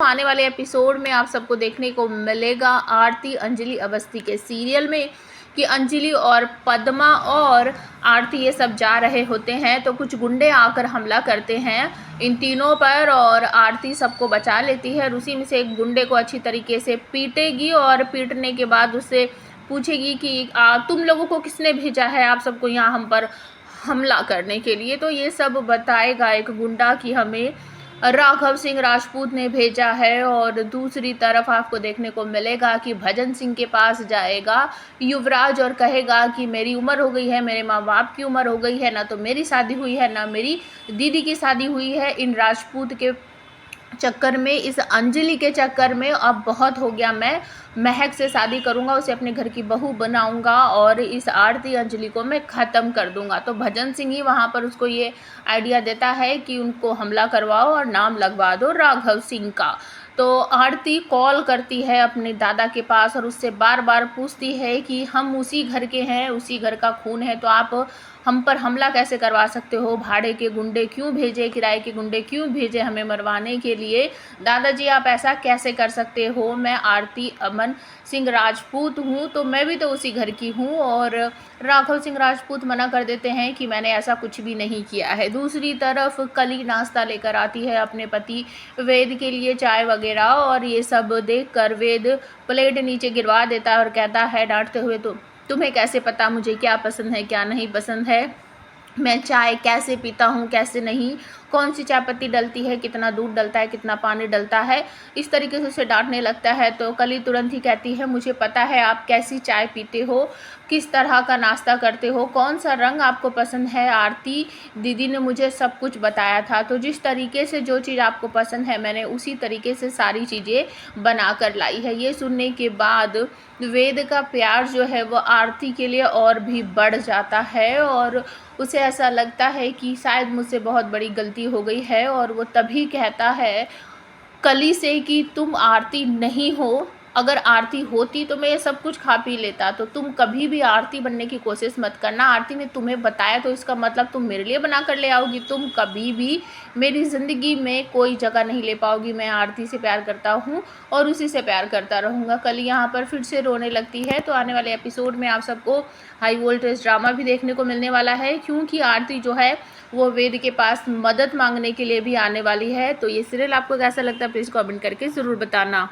आने वाले एपिसोड में आप सबको देखने को मिलेगा आरती अंजलि अवस्थी के सीरियल में कि अंजलि और पद्मा और आरती ये सब जा रहे होते हैं तो कुछ गुंडे आकर हमला करते हैं इन तीनों पर और आरती सबको बचा लेती है और उसी में से एक गुंडे को अच्छी तरीके से पीटेगी और पीटने के बाद उससे पूछेगी कि तुम लोगों को किसने भेजा है आप सबको यहाँ हम पर हमला करने के लिए। तो ये सब बताएगा एक गुंडा कि हमें राघव सिंह राजपूत ने भेजा है और दूसरी तरफ आपको देखने को मिलेगा कि भजन सिंह के पास जाएगा युवराज और कहेगा कि मेरी उम्र हो गई है, मेरे माँ बाप की उम्र हो गई है, ना तो मेरी शादी हुई है ना मेरी दीदी की शादी हुई है। इन राजपूत के चक्कर में, इस अंजलि के चक्कर में अब बहुत हो गया, मैं महक से शादी करूंगा, उसे अपने घर की बहू बनाऊंगा और इस आरती अंजलि को मैं ख़त्म कर दूंगा। तो भजन सिंह ही वहाँ पर उसको ये आइडिया देता है कि उनको हमला करवाओ और नाम लगवा दो राघव सिंह का। तो आरती कॉल करती है अपने दादा के पास और उससे बार बार पूछती है कि हम उसी घर के हैं, उसी घर का खून है, तो आप हम पर हमला कैसे करवा सकते हो, भाड़े के गुंडे क्यों भेजे, किराए के गुंडे क्यों भेजे हमें मरवाने के लिए, दादाजी आप ऐसा कैसे कर सकते हो, मैं आरती अमन सिंह राजपूत हूँ, तो मैं भी तो उसी घर की हूँ। और राघव सिंह राजपूत मना कर देते हैं कि मैंने ऐसा कुछ भी नहीं किया है। दूसरी तरफ कली नाश्ता लेकर आती है अपने पति वेद के लिए, चाय वगैरह, और ये सब देखकर वेद प्लेट नीचे गिरवा देता है और कहता है डांटते हुए, तो तुम्हें कैसे पता मुझे क्या पसंद है क्या नहीं पसंद है, मैं चाय कैसे पीता हूँ कैसे नहीं, कौन सी चाय पत्ती डलती है, कितना दूध डलता है, कितना पानी डलता है, इस तरीके से उसे डांटने लगता है। तो कली तुरंत ही कहती है मुझे पता है आप कैसी चाय पीते हो, किस तरह का नाश्ता करते हो, कौन सा रंग आपको पसंद है, आरती दीदी ने मुझे सब कुछ बताया था, तो जिस तरीके से जो चीज़ आपको पसंद है मैंने उसी तरीके से सारी चीज़ें बना कर लाई है। ये सुनने के बाद वेद का प्यार जो है वो आरती के लिए और भी बढ़ जाता है और उसे ऐसा लगता है कि शायद मुझसे बहुत बड़ी गलती हो गई है और वो तभी कहता है कली से कि तुम आरती नहीं हो, अगर आरती होती तो मैं ये सब कुछ खा पी लेता, तो तुम कभी भी आरती बनने की कोशिश मत करना, आरती ने तुम्हें बताया तो इसका मतलब तुम मेरे लिए बना कर ले आओगी, तुम कभी भी मेरी ज़िंदगी में कोई जगह नहीं ले पाओगी, मैं आरती से प्यार करता हूँ और उसी से प्यार करता रहूँगा। कल यहाँ पर फिर से रोने लगती है। तो आने वाले एपिसोड में आप सबको हाई वोल्टेज ड्रामा भी देखने को मिलने वाला है, क्योंकि आरती जो है वो वेद के पास मदद मांगने के लिए भी आने वाली है। तो ये सीरियल आपको कैसा लगता है प्लीज़ कमेंट करके ज़रूर बताना।